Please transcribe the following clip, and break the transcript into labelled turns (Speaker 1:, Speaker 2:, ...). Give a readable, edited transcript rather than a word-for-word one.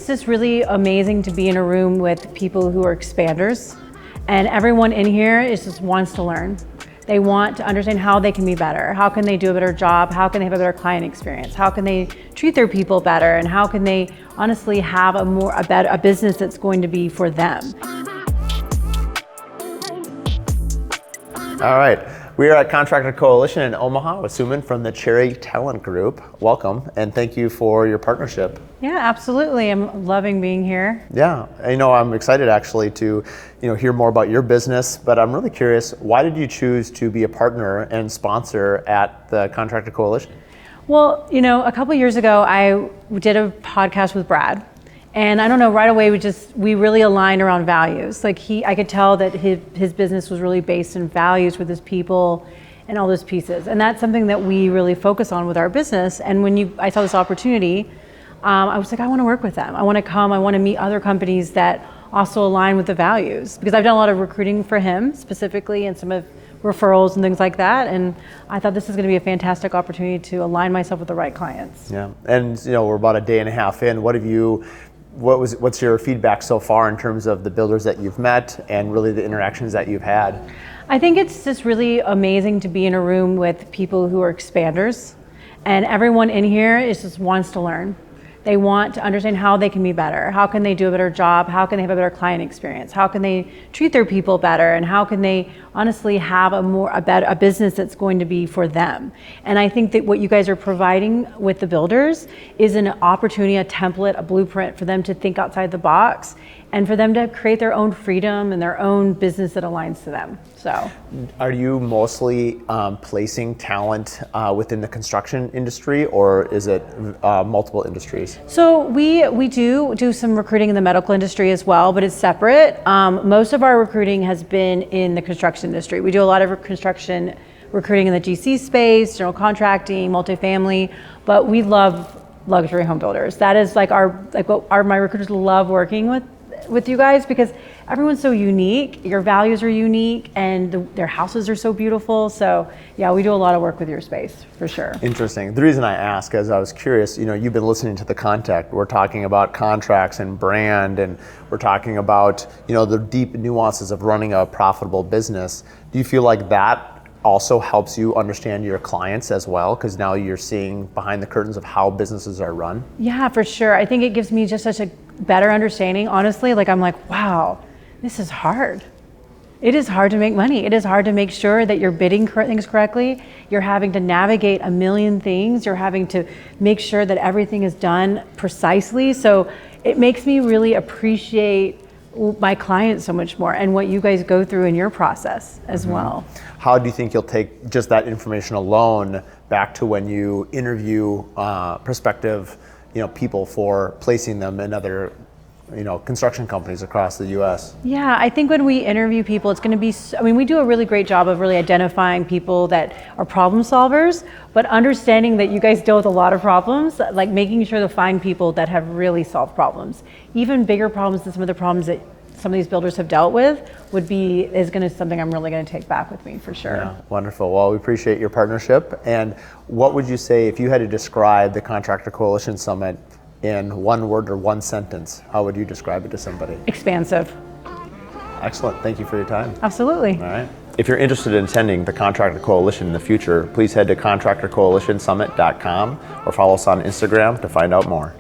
Speaker 1: it's just really amazing to be in a room with people who are expanders, and everyone in here just wants to learn. They want to understand how they can be better. How can they do a better job? How can they have a better client experience? How can they treat their people better? And how can they honestly have a business that's going to be for them?
Speaker 2: All right, we are at Contractor Coalition in Omaha with Suman from the Cherry Talent Group. Welcome, and thank you for your partnership.
Speaker 1: Yeah, absolutely. I'm loving being here.
Speaker 2: Yeah, I'm excited actually to hear more about your business, but I'm really curious, why did you choose to be a partner and sponsor at the Contractor Coalition?
Speaker 1: Well, a couple of years ago, I did a podcast with Brad. And I don't know, right away we really aligned around values. I could tell that his business was really based in values with his people and all those pieces. And that's something that we really focus on with our business. And when I saw this opportunity, I was like, I want to work with them. I want to meet other companies that also align with the values. Because I've done a lot of recruiting for him specifically and some of referrals and things like that. And I thought this is going to be a fantastic opportunity to align myself with the right clients.
Speaker 2: Yeah, and we're about a day and a half in. What's your feedback so far in terms of the builders that you've met and really the interactions that you've had?
Speaker 1: I think it's just really amazing to be in a room with people who are expanders, and everyone in here just wants to learn. They want to understand how they can be better. How can they do a better job? How can they have a better client experience? How can they treat their people better? And how can they honestly have a business that's going to be for them? And I think that what you guys are providing with the builders is an opportunity, a template, a blueprint for them to think outside the box and for them to create their own freedom and their own business that aligns to them. So,
Speaker 2: are you mostly placing talent within the construction industry, or is it multiple industries?
Speaker 1: So we do some recruiting in the medical industry as well, but it's separate. Most of our recruiting has been in the construction industry. We do a lot of construction recruiting in the GC space, general contracting, multifamily, but we love luxury home builders. That is my recruiters love working with you guys because everyone's so unique, your values are unique, and their houses are so beautiful. So yeah, we do a lot of work with your space for sure.
Speaker 2: Interesting. The reason I ask is I was curious, you've been listening to the contact. We're talking about contracts and brand, and we're talking about, the deep nuances of running a profitable business. Do you feel like that also helps you understand your clients as well? Because now you're seeing behind the curtains of how businesses are run.
Speaker 1: Yeah, for sure. I think it gives me just such a better understanding, honestly. I'm like, wow, this is hard. It is hard to make money. It is hard to make sure that you're bidding things correctly. You're having to navigate a million things. You're having to make sure that everything is done precisely. So it makes me really appreciate my clients so much more and what you guys go through in your process as well.
Speaker 2: How do you think you'll take just that information alone back to when you interview prospective people for placing them in other construction companies across the U.S.?
Speaker 1: Yeah, I think when we interview people, it's going to be, we do a really great job of really identifying people that are problem solvers, but understanding that you guys deal with a lot of problems, like making sure to find people that have really solved problems. Even bigger problems than some of the problems that some of these builders have dealt with something I'm really going to take back with me for sure.
Speaker 2: Yeah, wonderful. Well, we appreciate your partnership. And what would you say if you had to describe the Contractor Coalition Summit in one word or one sentence? How would you describe it to somebody?
Speaker 1: Expansive.
Speaker 2: Excellent. Thank you for your time.
Speaker 1: Absolutely.
Speaker 2: All right. If you're interested in attending the Contractor Coalition in the future, please head to contractorcoalitionsummit.com or follow us on Instagram to find out more.